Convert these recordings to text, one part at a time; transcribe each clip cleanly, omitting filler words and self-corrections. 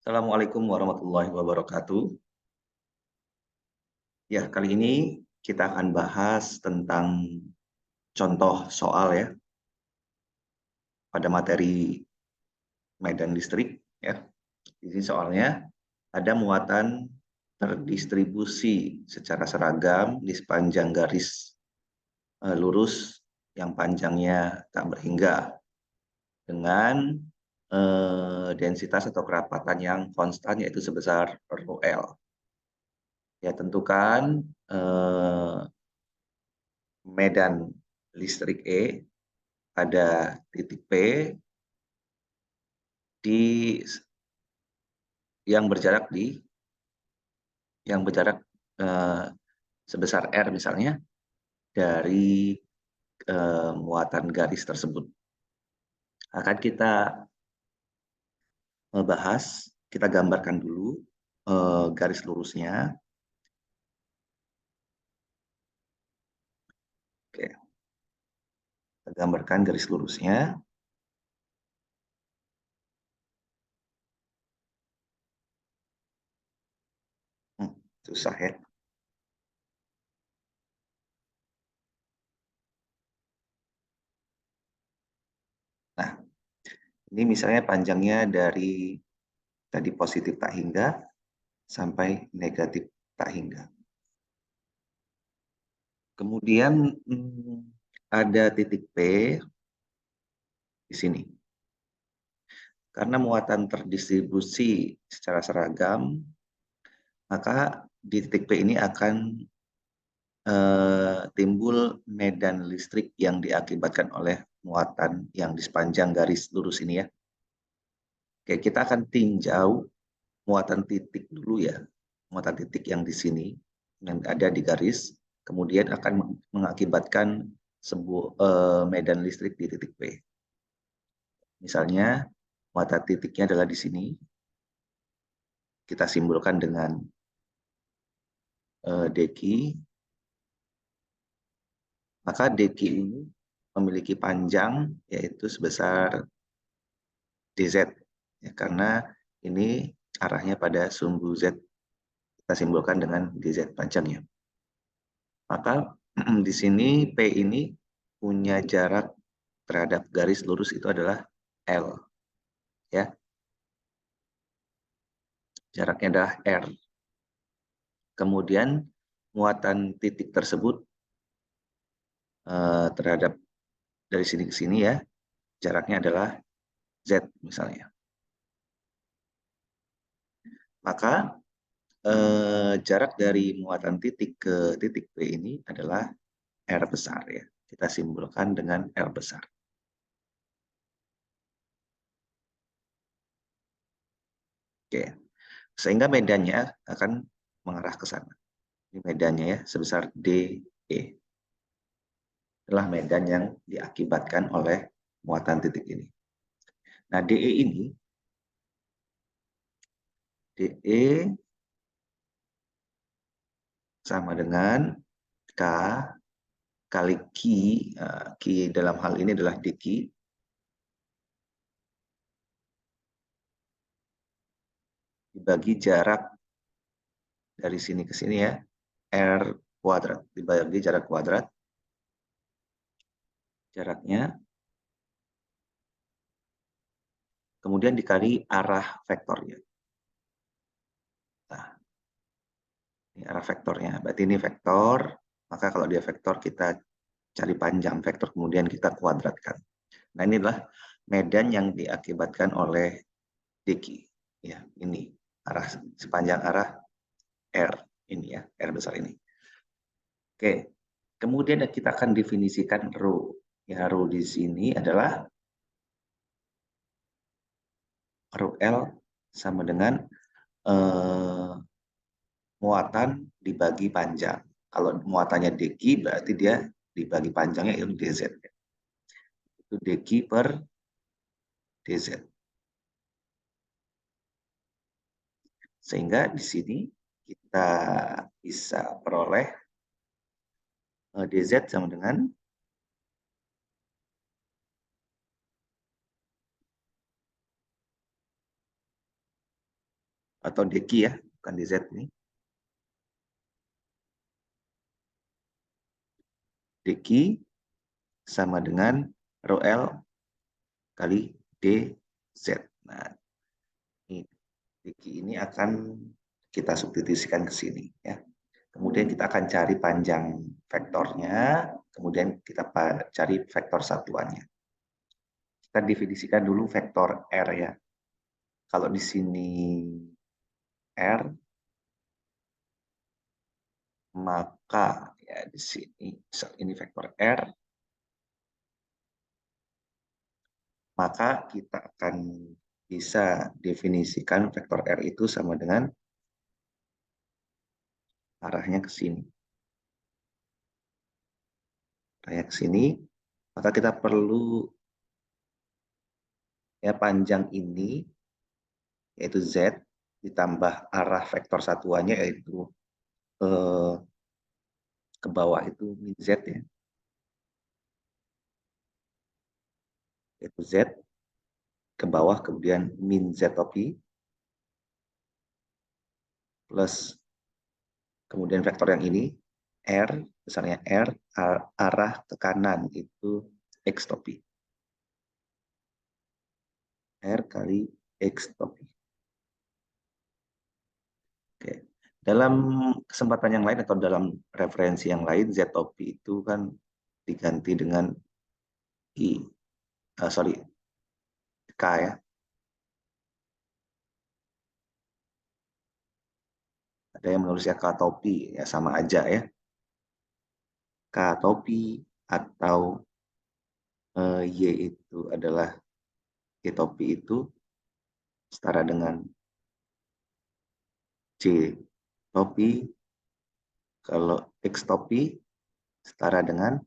Assalamualaikum warahmatullahi wabarakatuh. Ya, kali ini kita akan bahas tentang contoh soal ya pada materi medan listrik ya. Ini soalnya ada muatan terdistribusi secara seragam di sepanjang garis lurus yang panjangnya tak berhingga dengan densitas atau kerapatan yang konstan yaitu sebesar ρL. Ya, tentukan medan listrik E pada titik P di yang berjarak sebesar R misalnya dari muatan garis tersebut. Akan kita bahas, kita gambarkan dulu garis lurusnya. Oke, kita gambarkan garis lurusnya. Susah ya. Nah, ini misalnya panjangnya dari tadi positif tak hingga sampai negatif tak hingga. Kemudian ada titik P di sini. Karena muatan terdistribusi secara seragam, maka di titik P ini akan timbul medan listrik yang diakibatkan oleh muatan yang di sepanjang garis lurus ini ya. Oke, kita akan tinjau muatan titik dulu ya. Muatan titik yang di sini, yang ada di garis, kemudian akan mengakibatkan sebuah medan listrik di titik P. Misalnya, muatan titiknya adalah di sini. Kita simbolkan dengan deki. Maka deki ini memiliki panjang yaitu sebesar dz. Ya, karena ini arahnya pada sumbu Z. Kita simbolkan dengan dz panjangnya. Maka di sini P ini punya jarak terhadap garis lurus itu adalah L. Ya. Jaraknya adalah R. Kemudian muatan titik tersebut terhadap dari sini ke sini ya, jaraknya adalah Z misalnya. Maka jarak dari muatan titik ke titik P ini adalah R besar ya. Kita simbolkan dengan R besar. Oke. Sehingga medannya akan mengarah ke sana. Ini medannya ya, sebesar DE. Adalah medan yang diakibatkan oleh muatan titik ini. Nah, DE ini DE sama dengan K kali Q, Q dalam hal ini adalah dq, dibagi jarak dari sini ke sini ya, R kuadrat, dibagi jarak kuadrat, jaraknya, kemudian dikali arah vektornya. Nah, ini arah vektornya, berarti ini vektor, maka kalau dia vektor kita cari panjang vektor, kemudian kita kuadratkan. Nah, inilah medan yang diakibatkan oleh dq. Ya, ini arah sepanjang arah R ini ya, R besar ini. Oke, kemudian kita akan definisikan rho. Ya, rho di sini adalah rho L sama dengan muatan dibagi panjang. Kalau muatannya dq berarti dia dibagi panjangnya itu dz. Itu dq per dz. Sehingga di sini kita bisa peroleh dz sama dengan atau deki ya, bukan dz ini. Deki sama dengan rho L kali dz. Nah, ini deki ini akan kita substitusikan ke sini ya. Kemudian kita akan cari panjang vektornya, kemudian kita cari vektor satuannya. Kita definisikan dulu vektor R ya. Kalau di sini R, maka ya di sini ini vektor R, maka kita akan bisa definisikan vektor R itu sama dengan arahnya ke sini. Arahnya ke sini, maka kita perlu ya panjang ini yaitu Z ditambah arah vektor satuannya yaitu ke bawah itu min Z ya. Yaitu Z ke bawah kemudian min Z topi plus kemudian vektor yang ini R, besarnya R, arah ke kanan itu X topi. R kali X topi. Oke. Dalam kesempatan yang lain atau dalam referensi yang lain, Z topi itu kan diganti dengan K ya. Ada yang menulisnya K topi, ya sama aja ya. K topi atau Y itu adalah Y topi itu setara dengan C topi. Kalau X topi setara dengan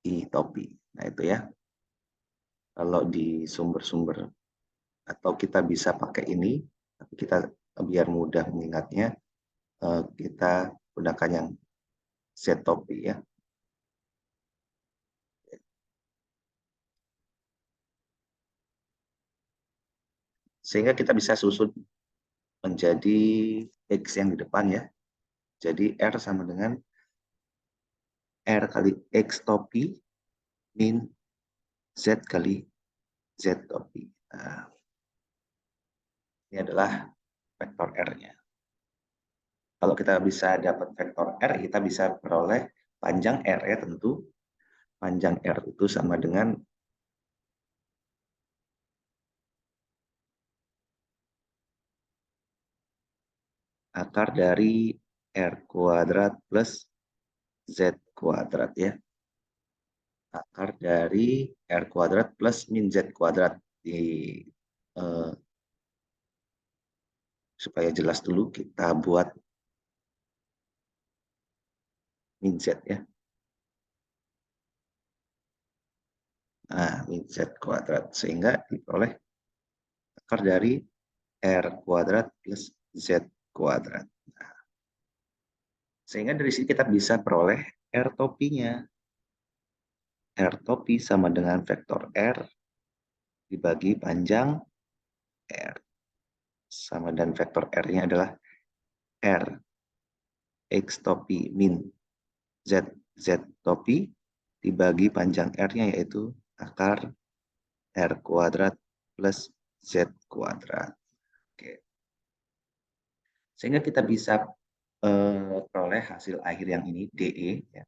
I topi. Nah itu ya. Kalau di sumber-sumber atau kita bisa pakai ini, tapi kita biar mudah mengingatnya, kita gunakan yang Z topi ya. Sehingga kita bisa susun menjadi X yang di depan ya. Jadi R sama dengan R kali X topi min Z kali Z topi. Nah, ini adalah vektor R-nya. Kalau kita bisa dapat vektor R, kita bisa peroleh panjang R ya tentu. Panjang R itu sama dengan akar dari R kuadrat plus Z kuadrat ya. Akar dari R kuadrat plus min Z kuadrat. Eh, supaya jelas dulu kita buat min Z ya. Nah, min Z kuadrat. Sehingga diperoleh akar dari R kuadrat plus Z kuadrat. Nah, sehingga dari sini kita bisa peroleh R topinya. R topi sama dengan vektor R dibagi panjang R. Sama dan vektor R-nya adalah R X topi min Z topi dibagi panjang R-nya yaitu akar R kuadrat plus Z kuadrat. Oke. Sehingga kita bisa peroleh hasil akhir yang ini DE ya.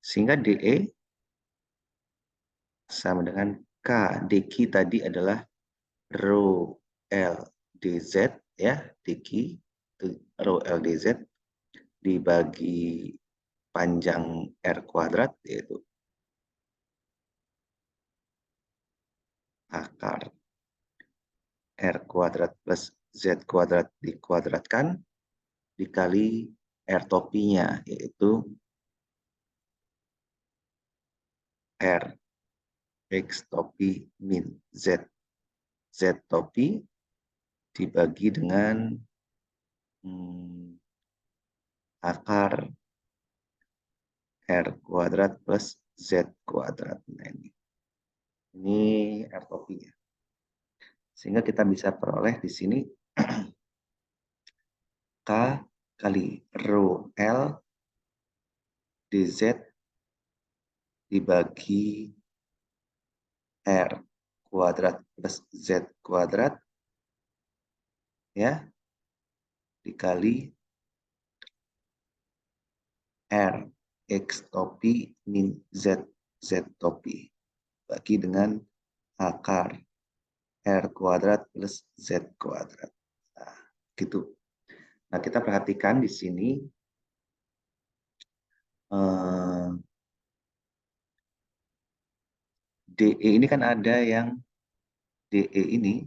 Sehingga DE sama dengan K. DQ tadi adalah rho L dz ya, DQ rho L dz dibagi panjang R kuadrat yaitu akar R kuadrat plus Z kuadrat dikuadratkan dikali R topinya yaitu R X topi min Z. Z topi dibagi dengan akar R kuadrat plus Z kuadrat. Nah, ini R topinya. Sehingga kita bisa peroleh di sini K kali rho L dz dibagi R kuadrat plus Z kuadrat ya dikali R X topi min Z Z topi bagi dengan akar R kuadrat plus Z kuadrat. Nah, gitu. Nah, kita perhatikan di sini DE ini kan ada yang DE ini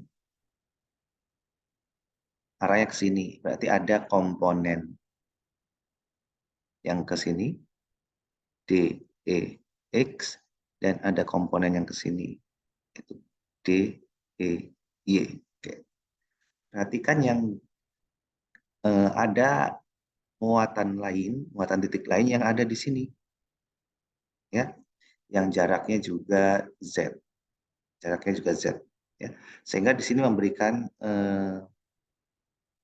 arahnya ke sini. Berarti ada komponen yang ke sini DEX dan ada komponen yang ke sini itu DEY. Oke. Perhatikan yang ada muatan lain, muatan titik lain yang ada di sini. Ya. Yang jaraknya juga Z. Jaraknya juga Z, ya. Sehingga di sini memberikan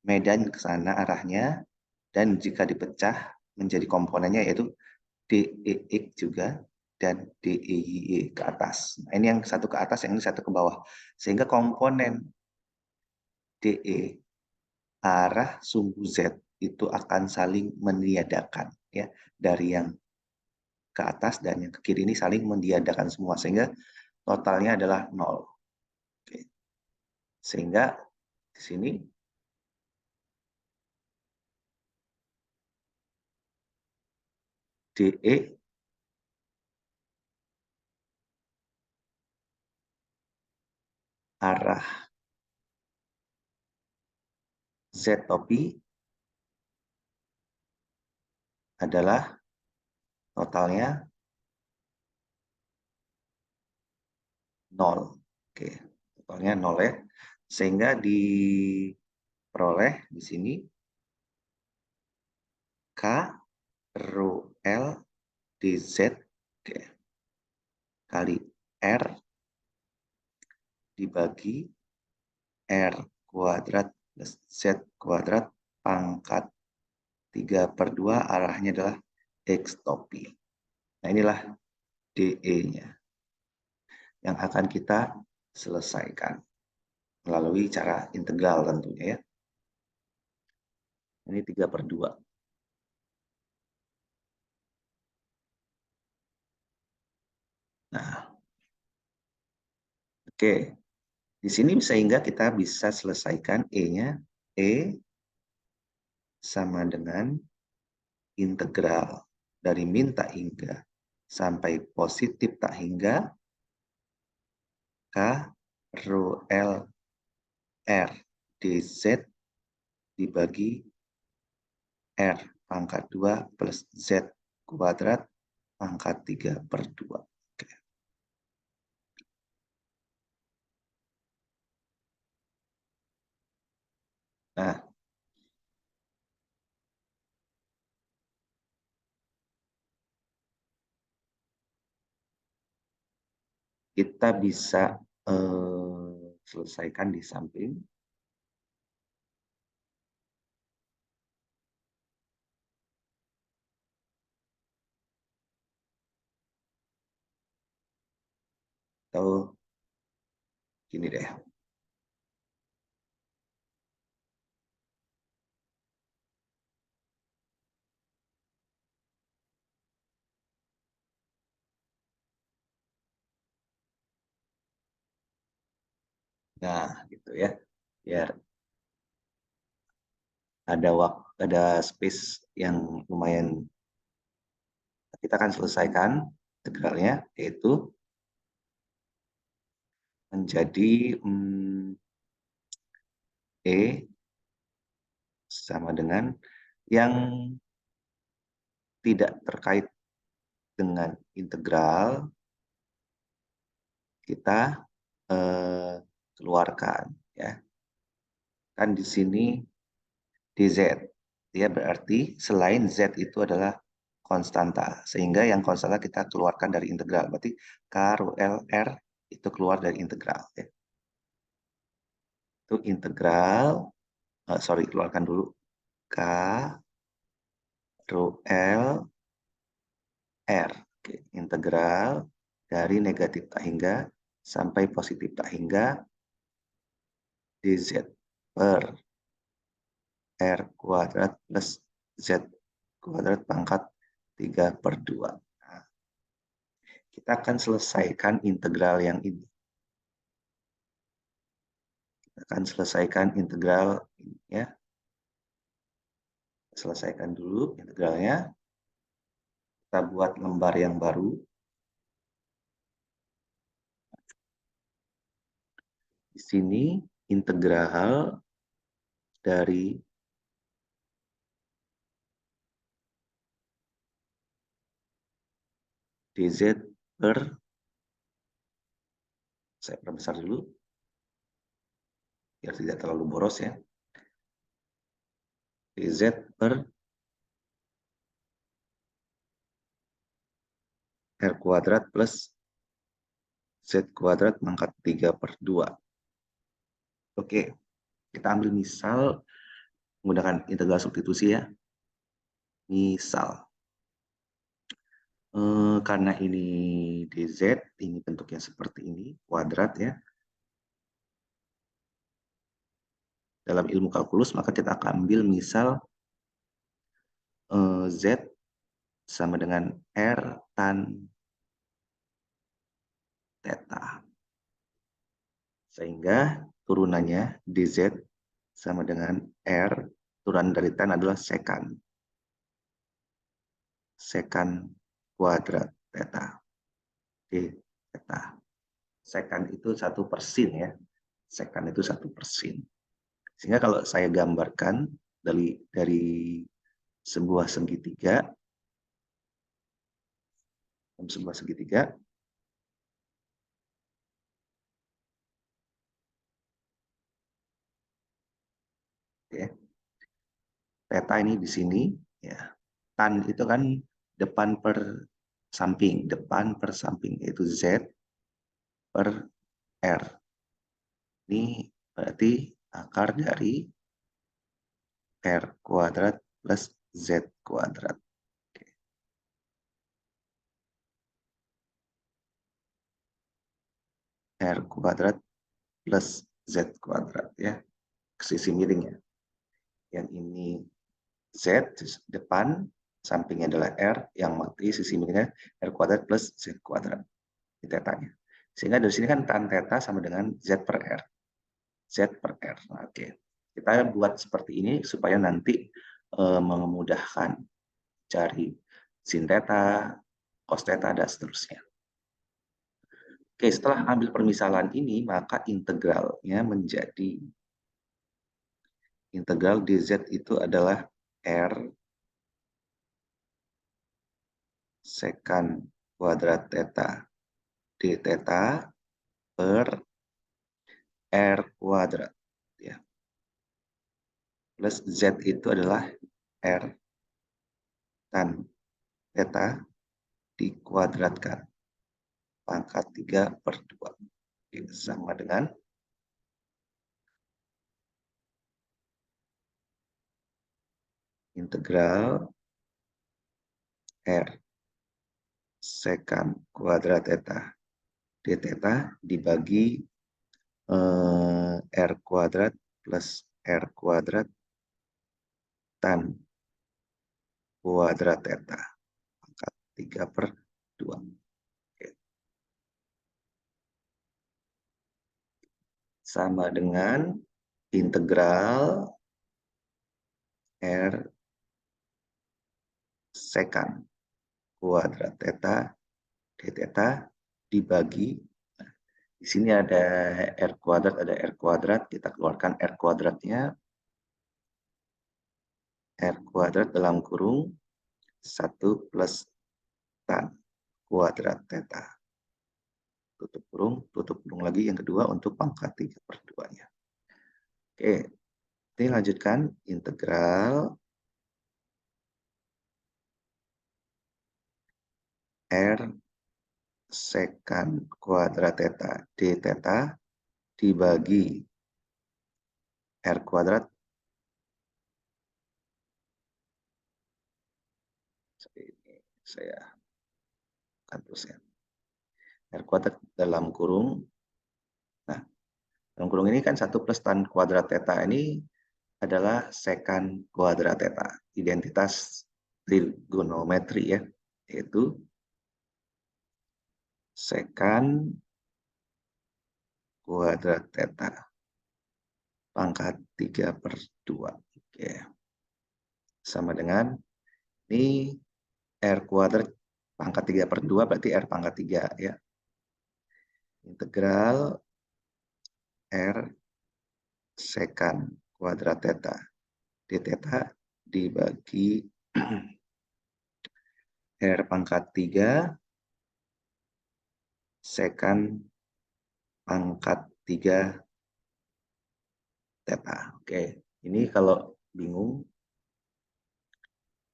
medan ke sana arahnya, dan jika dipecah menjadi komponennya yaitu DEX juga dan DEY ke atas. Nah, ini yang satu ke atas, yang ini satu ke bawah. Sehingga komponen DE arah sumbu Z itu akan saling meniadakan, ya, dari yang ke atas dan yang ke kiri ini saling meniadakan semua, sehingga totalnya adalah 0. Oke. Sehingga di sini DE arah Z topi adalah totalnya 0. Oke, totalnya 0 ya. Sehingga diperoleh di sini K rho L dz, oke, kali R dibagi R kuadrat plus Z kuadrat pangkat 3/2 arahnya adalah X topi. Nah, inilah DE-nya yang akan kita selesaikan melalui cara integral tentunya ya. Ini 3/2. Nah, oke. Di sini sehingga kita bisa selesaikan E-nya. E sama dengan integral dari min tak hingga sampai positif tak hingga K rho L R dz dibagi R pangkat 2 plus Z kuadrat pangkat 3/2. Oke. Nah, kita bisa selesaikan di samping. Atau gini deh. Nah, gitu ya. Biar ada waktu, ada space yang lumayan. Kita akan selesaikan integralnya, yaitu menjadi E sama dengan yang tidak terkait dengan integral, kita keluarkan, ya. Kan di sini dz, ya, berarti selain z itu adalah konstanta. Sehingga yang konstanta kita keluarkan dari integral. Berarti K rho L R itu keluar dari integral. Ya. Itu integral, sorry, keluarkan dulu. K rho L R. Oke, integral dari negatif tak hingga sampai positif tak hingga dz per R kuadrat plus Z kuadrat pangkat 3/2. Nah, kita akan selesaikan integral yang ini. Kita akan selesaikan integral ini ya. Selesaikan dulu integralnya. Kita buat lembar yang baru. Di sini integral dari dz per, saya perbesar dulu biar tidak terlalu boros ya, dz per R kuadrat plus Z kuadrat pangkat 3/2. Oke, kita ambil misal menggunakan integral substitusi ya. Misal, karena ini dz, ini bentuknya seperti ini, kuadrat ya. Dalam ilmu kalkulus, maka kita akan ambil misal z sama dengan R tan theta. Sehingga turunannya dz sama dengan R, turunan dari tan adalah sekan. Sekan kuadrat theta. D theta. Sekan itu 1/sin ya. Sekan itu 1/sin. Sehingga kalau saya gambarkan dari sebuah segitiga, ya, theta ini di sini, ya, tan itu kan depan per samping, yaitu z per r. Ini berarti akar dari r kuadrat plus z kuadrat. R kuadrat plus z kuadrat ya, sisi miring ya. Yang ini z depan, sampingnya adalah r, yang mati sisi miringnya r kuadrat plus z kuadrat. Ini tetanya. Sehingga dari sini kan tan theta sama dengan z per r. Z per r. Nah, oke. Kita buat seperti ini supaya nanti memudahkan cari sin theta, cos theta, dan seterusnya. Oke, setelah ambil permisalan ini, maka integralnya menjadi integral dz itu adalah r sekan kuadrat theta d theta per r kuadrat ya. Plus z itu adalah r tan theta dikuadratkan pangkat 3/2 sama dengan integral r sekan kuadrat theta d theta dibagi r kuadrat plus r kuadrat tan kuadrat theta pangkat 3/2. Oke. Sama dengan integral r sekan kuadrat theta d theta dibagi, di sini ada r kuadrat, kita keluarkan r kuadratnya, r kuadrat dalam kurung 1 plus tan kuadrat theta. Tutup kurung lagi yang kedua untuk pangkat 3/2-nya. Oke, ini lanjutkan integral R sekan kuadrat theta d theta dibagi R kuadrat ini saya akan tuliskan R kuadrat dalam kurung. Nah, dalam kurung ini kan 1 plus tan kuadrat theta ini adalah sekan kuadrat theta, identitas trigonometri ya, yaitu sekan kuadrat theta pangkat 3/2. Oke. Sama dengan ini R kuadrat pangkat 3/2 berarti R pangkat 3 ya. Integral R sekan kuadrat theta d theta dibagi R pangkat 3 sekan pangkat 3 theta. Oke, ini kalau bingung,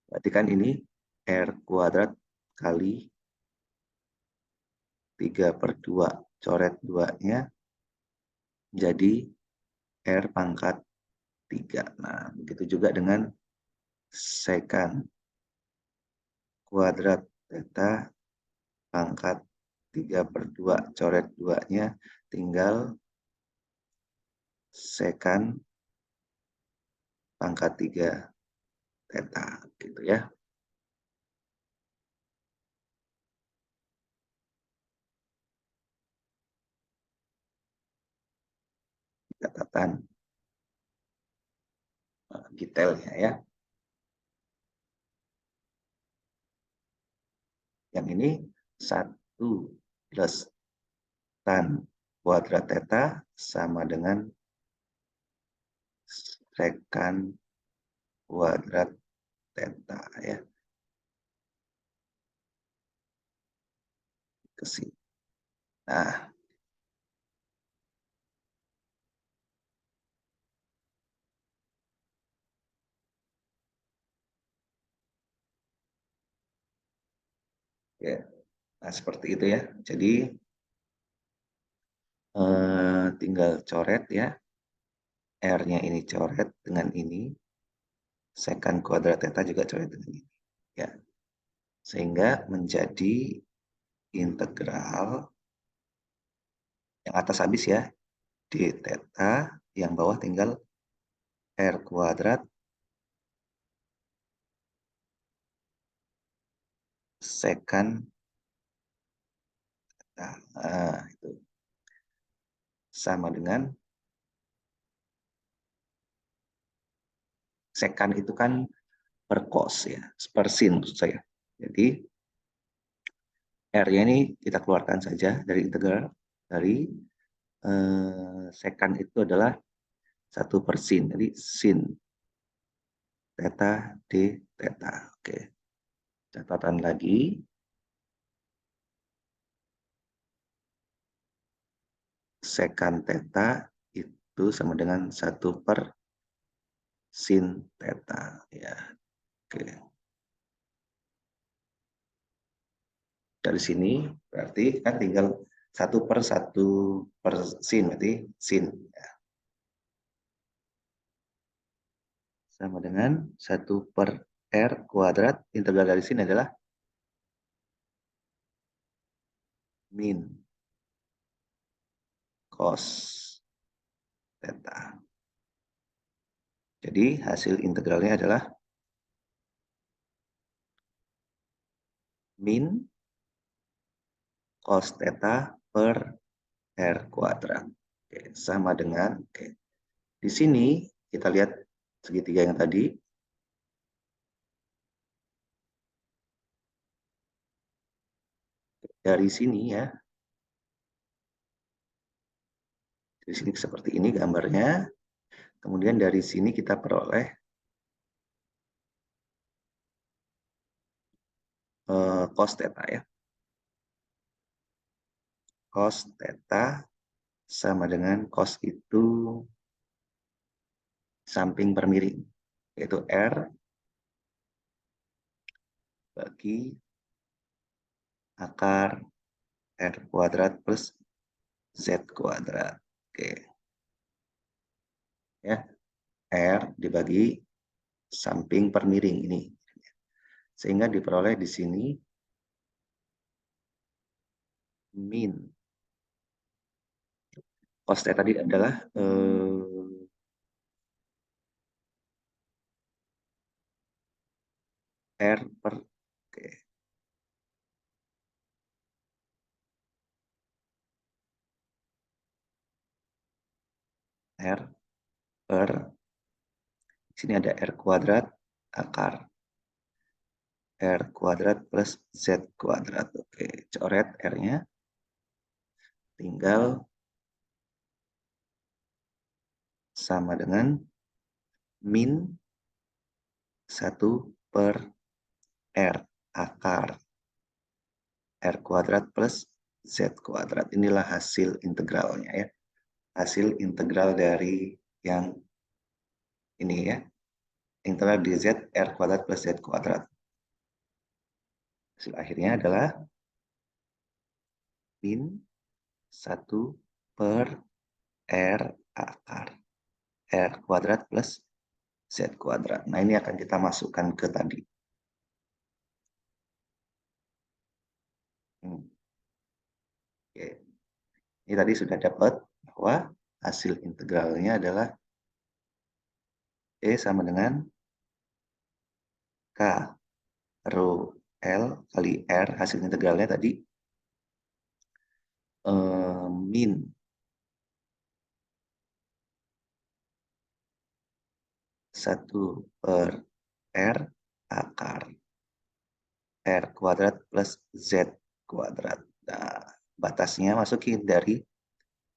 berarti kan ini R kuadrat kali 3/2, coret 2-nya jadi R pangkat 3. Nah, begitu juga dengan sekan kuadrat theta pangkat 3/2, coret 2-nya tinggal sekan pangkat 3 theta gitu ya. Catatan detailnya ya. Yang ini 1 plus tan kuadrat theta sama dengan sekan kuadrat theta ya. Ke sini. Nah, ya. Nah, seperti itu ya. Jadi tinggal coret ya. R-nya ini coret dengan ini. Sekan kuadrat theta juga coret dengan ini. Ya. Sehingga menjadi integral yang atas habis ya. D theta, yang bawah tinggal R kuadrat sekan itu sama dengan sekan itu kan per cos ya, per sin maksud saya. Jadi R-nya ini kita keluarkan saja dari integral dari sekan itu adalah 1/sin. Jadi sin theta d theta. Oke. Catatan lagi. Sekan theta itu sama dengan 1/sin theta ya. Oke. Dari sini berarti kan tinggal 1/1/sin berarti sin ya. Sama dengan 1/r kuadrat, integral dari sini adalah min cos theta. Jadi hasil integralnya adalah min cos theta per r kuadrat. Oke, sama dengan, oke. Di sini kita lihat segitiga yang tadi. Dari sini ya. Di sini seperti ini gambarnya. Kemudian dari sini kita peroleh cos theta ya. Cos theta sama dengan cos itu samping per miring, yaitu R bagi akar R kuadrat plus Z kuadrat. Oke. Ya, R dibagi samping per miring ini. Sehingga diperoleh di sini min. Cos tadi adalah R per, oke, R per, sini ada R kuadrat akar R kuadrat plus Z kuadrat. Oke, coret R-nya. Tinggal sama dengan min 1 per R akar R kuadrat plus Z kuadrat. Inilah hasil integralnya ya. Hasil integral dari yang ini ya. Integral dz R kuadrat plus Z kuadrat. Hasil akhirnya adalah min 1 per R akar R kuadrat plus Z kuadrat. Nah, ini akan kita masukkan ke tadi. Oke. Ini tadi sudah dapat bahwa hasil integralnya adalah E sama dengan K rho L kali R. Hasil integralnya tadi min 1 per R akar R kuadrat plus Z kuadrat. Nah, batasnya masukin dari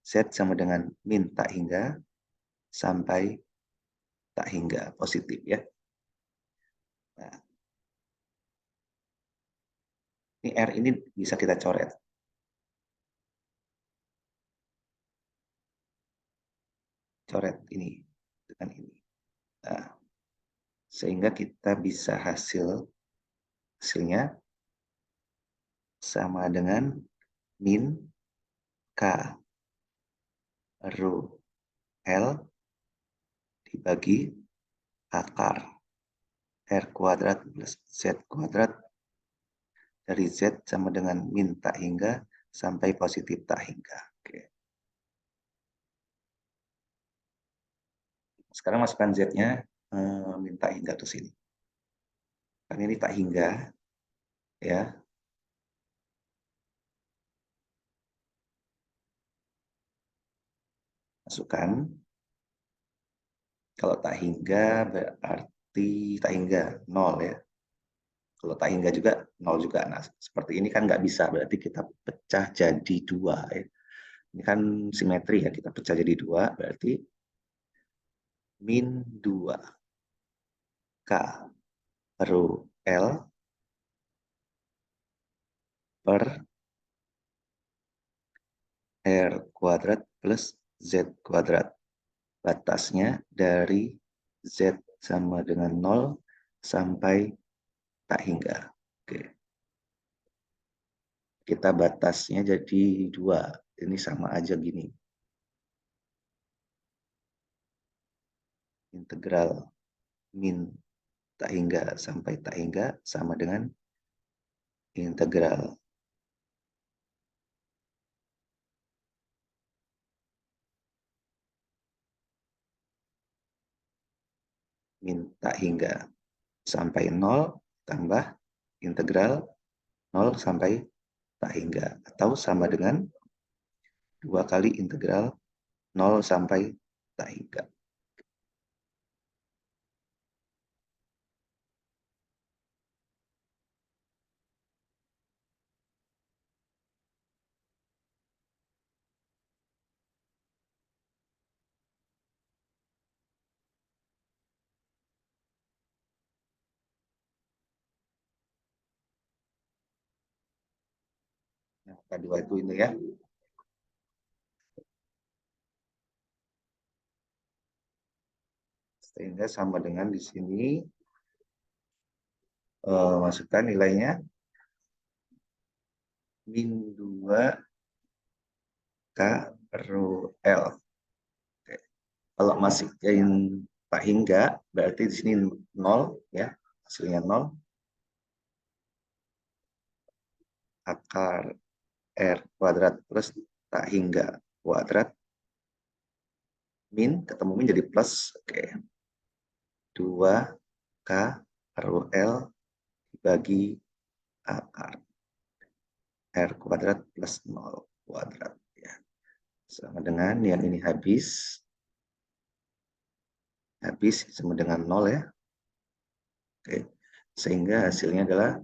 Z sama dengan min tak hingga sampai tak hingga positif ya. Nah, ini R ini bisa kita coret. Coret ini dengan ini. Nah, sehingga kita bisa hasilnya sama dengan min K rho L dibagi akar R kuadrat plus Z kuadrat dari Z sama dengan min tak hingga sampai positif tak hingga. Oke. Sekarang masukkan Z-nya min tak hingga ke sini. Karena ini tak hingga ya. Masukkan. Kalau tak hingga berarti tak hingga 0 ya. Kalau tak hingga juga 0 juga. Nah, seperti ini kan nggak bisa. Berarti kita pecah jadi 2 ya. Ini kan simetri ya. Kita pecah jadi 2. Berarti min 2 K rho L per R kuadrat plus Z kuadrat. Batasnya dari Z sama dengan 0 sampai tak hingga. Oke. Kita batasnya jadi 2. Ini sama aja gini. Integral min tak hingga sampai tak hingga sama dengan integral min tak hingga sampai 0 tambah integral 0 sampai tak hingga. Atau sama dengan 2 kali integral 0 sampai tak hingga. Nah, kedua itu ini ya. Sehingga sama dengan di sini masukkan nilainya min 2 K rho L. Oke. Kalau masukin tak hingga, berarti di sini 0, ya, hasilnya 0. Akar R kuadrat plus tak hingga kuadrat. Min, ketemu min jadi plus. Oke. 2 K rho L dibagi akar R kuadrat plus 0 kuadrat. Ya. Sama dengan yang ini habis sama dengan 0, ya. Oke. Sehingga hasilnya adalah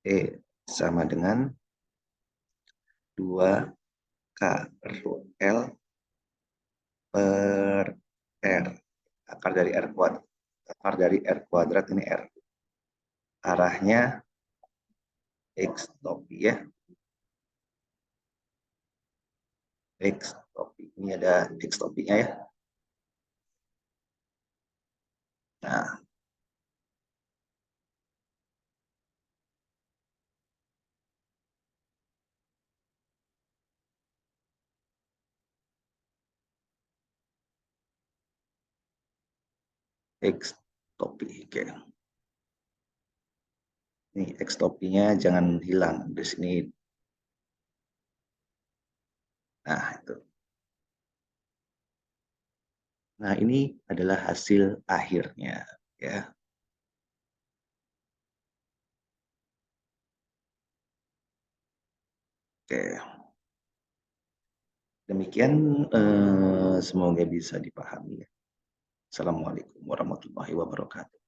E sama dengan 2 K rho L per R. Akar dari R kuadrat. Akar dari R kuadrat ini R. Arahnya X topi, ya. X topi. Ini ada X topinya, ya. Nah, X topi. Oke. Ini X topinya jangan hilang di sini. Nah, itu. Nah, ini adalah hasil akhirnya, ya. Oke. Demikian, semoga bisa dipahami. Assalamualaikum warahmatullahi wabarakatuh.